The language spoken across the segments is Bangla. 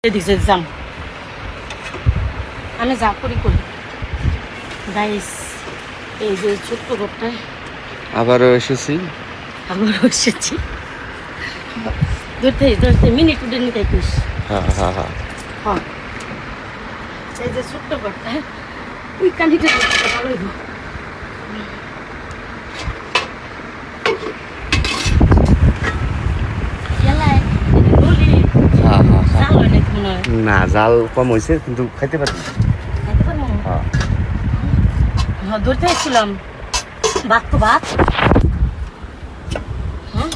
এদিকে যাম আমি যা করি করি গাইস এই যে ছোট্ট ঘরটায় আবারও এসেছি এসেছি ধরতে মিনিট উঠে নিতে কিস হ্যাঁ হ্যাঁ হ্যাঁ হ্যাঁ এই যে ছোট্ট ঘরটা ওই কানিটা ভালো হইব হ্যাঁ হ্যাঁ না জাল কম হয়েছে কিন্তু খাইতে পারছি হ্যাঁ হ্যাঁ ধরতে আসছিলাম ভাত তো ভাত হ্যাঁ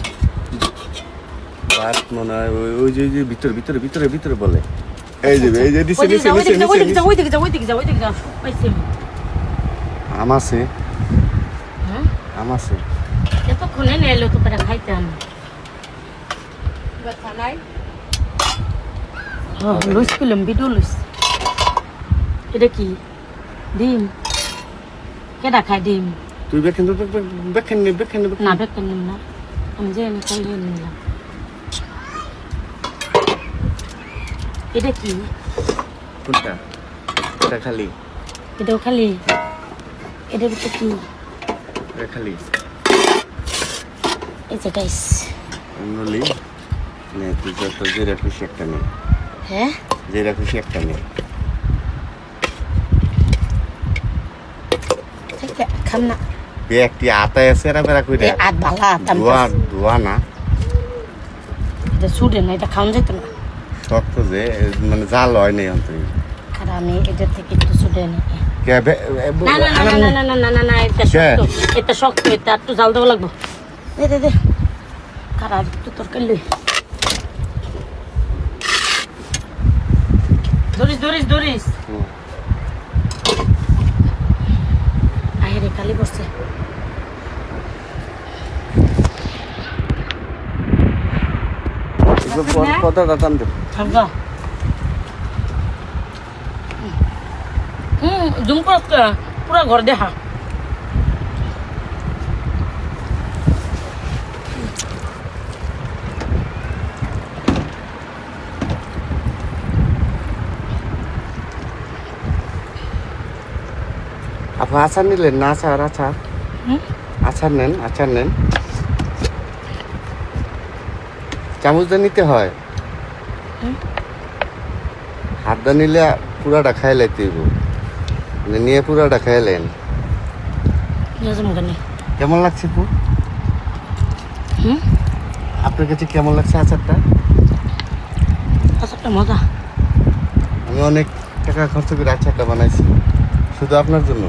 ভাত মনে হয় ওই যে ভিতরে ভিতরে ভিতরে ভিতরে বলে এই যে দিছে দিছে ওইদিকে যাও পাইছি আম আছে হ্যাঁ আম আছে এতক্ষণে নেলো তো করে খাইতাম লুইস পেলাম ভিডিও লুইস এটা কি ডিম কেডা খায় ডিম তুই বেখান না বেকেন নিম না আমি যে খাইয়ে নিলাম এটা কি কোনটা এটা খালি এটাও খালি এটার ভিতরে কি এটা খালি এই যে গাইস নলি নে তুই যত যেটা খুশি একটা নে হ্যাঁ যেটা খুশি একটা নে খাম না একটি আতায় আছে এরা বেড়া কইরা আট ভালা ধোয়া না এটা ছুটে না এটা খাওয়া যেত না শক্ত যে মানে জাল হয় নাই অন্তত আর আমি এটা থেকে একটু ছুটে নিই না এটা শক্ত এটা একটু জাল দেওয়া লাগবো দে কার আর একটু তরকারি লই ধরিস আহেরে কালি বসছে কতটা দাম দেব থামবা জুম করতে পুরা ঘর দেখা আপনি আচার নিলেন না আচার নেন চামচটা নিতে হয় হাতটা নিলে পুরাটা খাই লাইতে নিয়ে পুরাটা খাইলেন কেমন লাগছে পু আপনার কাছে কেমন লাগছে আচারটা মজা আমি অনেক টাকা খরচ করে আচারটা বানাইছি শুধু আপনার জন্য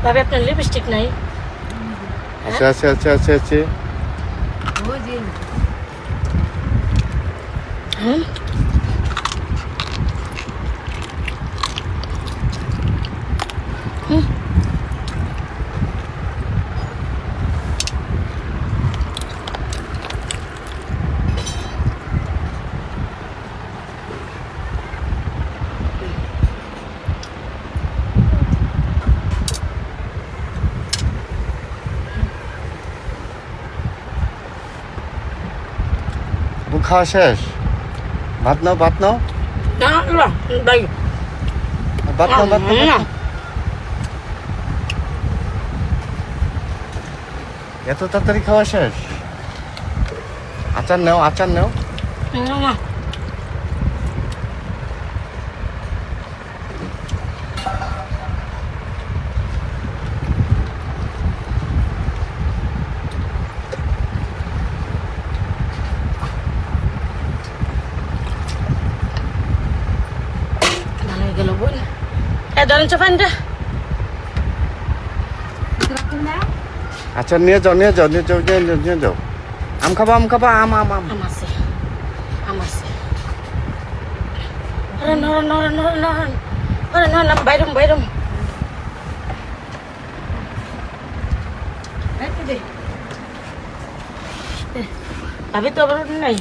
ভাবে আপনার লিপস্টিক নাই আছে হ্যাঁ খাওয়া শেষ ভাত নাও ভাই ভাত নাও এত তাড়াতাড়ি খাওয়া শেষ আচার নাও ধরেন চাপানটা আচ্ছা নিয়ে যাও আম খাবা আম আছে আরে নরন নরন নরন নরন আরে না না বাইরম বাইরম ভাবি তো আবার নাই